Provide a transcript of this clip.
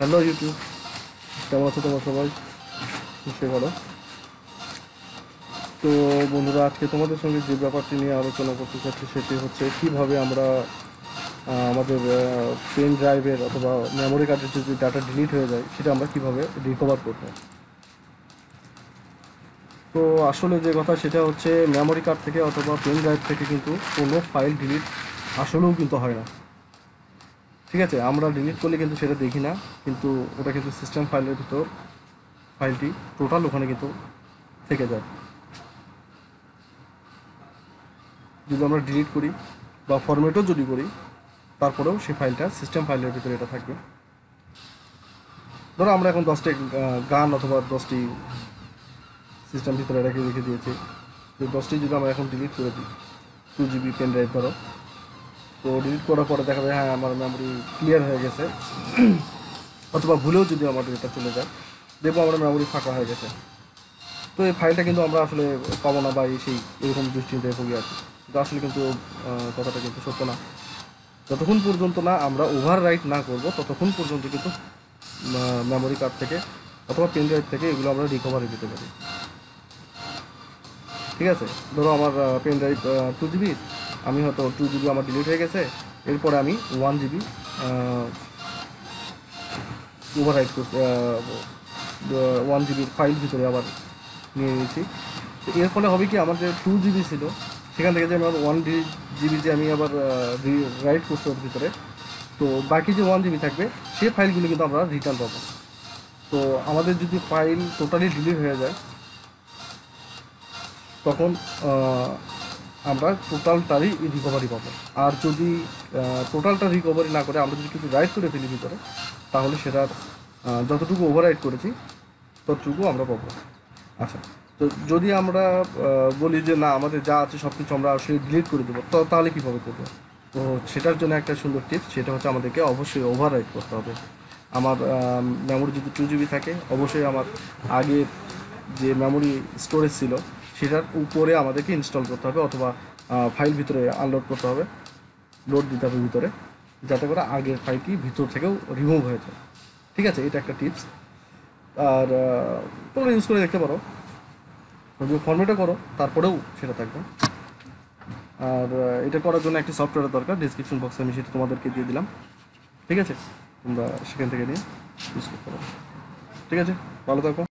Hello YouTube, কেমন আছো তোমরা সবাই? নিশ্চয়ই ভালো। তো বন্ধুরা, আজকে তোমাদের সঙ্গে যে ব্যাপারটি নিয়ে আলোচনা করতে চাচ্ছি সেটি হচ্ছে কিভাবে আমরা আমাদের পেন ড্রাইভের অথবা মেমোরি কার্ডের যদি ডাটা ডিলিট হয়ে যায় সেটা আমরা কিভাবে রিকভার করবো। তো আসলে যে কথা সেটা হচ্ছে মেমোরি কার্ড থেকে অথবা পেন ড্রাইভ থেকে কিন্তু কোনো ফাইল ডিলিট আসলেও কিন্তু হয় না। ঠিক আছে, আমরা ডিলিট করলে কিন্তু সেটা দেখি না, কিন্তু ওটা কিন্তু সিস্টেম ফাইলের ভিতর ফাইলটি টোটাল ওখানে কিন্তু থেকে যায়। যদি আমরা ডিলিট করি বা ফরম্যাটও যদি করি, তারপরেও সেই ফাইলটা সিস্টেম ফাইলের ভিতরে এটা থাকবে। ধরো আমরা এখন 10টি গান অথবা 10টি সিস্টেম ভিতরে রেখে দিয়েছি, তো 10টি যদি আমরা এখন ডিলিট করে দিই 2 GB পেন ড্রাইভ ধরো, তো ডিলিট করার পরে দেখা যায় হ্যাঁ আমার মেমোরি ক্লিয়ার হয়ে গেছে, অথবা ভুলেও যদি আমাদের এটা চলে যায় দেখবো আমরা মেমোরি ফাঁকা হয়ে গেছে। তো এই ফাইলটা কিন্তু আমরা আসলে পাবো না বা সেই এরকম দুশ্চিন্তায় ভুগে আছি, কিন্তু আসলে কিন্তু কথাটা কিন্তু সত্য না। যতক্ষণ পর্যন্ত না আমরা ওভার রাইট না করবো ততক্ষণ পর্যন্ত কিন্তু মেমোরি কার্ড থেকে অথবা পেন ড্রাইভ থেকে এগুলো আমরা রিকভারি দিতে পারি। ঠিক আছে, ধরো আমার পেন ড্রাইভ 2 GB, আমি হয়তো 2 GB আমার ডিলিট হয়ে গেছে, এরপরে আমি 1 GB ওভার রাইট করতে 1 GB ফাইল ভিতরে আবার নিয়ে নিয়েছি। তো এর ফলে হবে কি, আমার যে 2 GB ছিল সেখান থেকে যে আমার 1 GB যে আমি আবার রাইট করছি ওর ভিতরে, তো বাকি যে 1 GB থাকবে সেই ফাইলগুলো কিন্তু আমরা রিটার্ন পাবো। তো আমাদের যদি ফাইল টোটালি ডিলিট হয়ে যায় তখন আমরা টোটালটারই রিকভারি পাবো। আর যদি টোটালটা রিকভারি না করে আমরা যদি কিছু রাইট করে ফেলি ভিতরে, তাহলে সেটার যতটুকু ওভার রাইট করেছি ততটুকু আমরা পাবো। আচ্ছা, তো যদি আমরা বলি যে না আমাদের যা আছে সব কিছু আমরা আসলে ডিলিট করে দেবো, তো তাহলে কীভাবে করবো? তো সেটার জন্য একটা সুন্দর টিপস, সেটা হচ্ছে আমাদেরকে অবশ্যই ওভার রাইট করতে হবে। আমার মেমোরি যদি 2 GB থাকে, অবশ্যই আমার আগের যে মেমোরি স্টোরেজ ছিল সেটার উপরে আমাদেরকে ইনস্টল করতে হবে, অথবা ফাইল ভিতরে আনলোড করতে হবে, লোড দিতে হবে ভিতরে, যাতে করে আগের ফাইলটি ভিতর থেকেও রিমুভ হয়ে যায়। ঠিক আছে, এটা একটা টিপস। আর তোমরা ইউজ করে দেখতে পারো, যদি ফর্মেটও করো তারপরেও সেটা থাকবে। আর এটা করার জন্য একটি সফটওয়্যারের দরকার, ডিসক্রিপশন বক্সে আমি সেটা তোমাদেরকে দিয়ে দিলাম। ঠিক আছে, তোমরা সেখান থেকে নিয়ে ইউজ করতে পারো। ঠিক আছে, ভালো থাকো।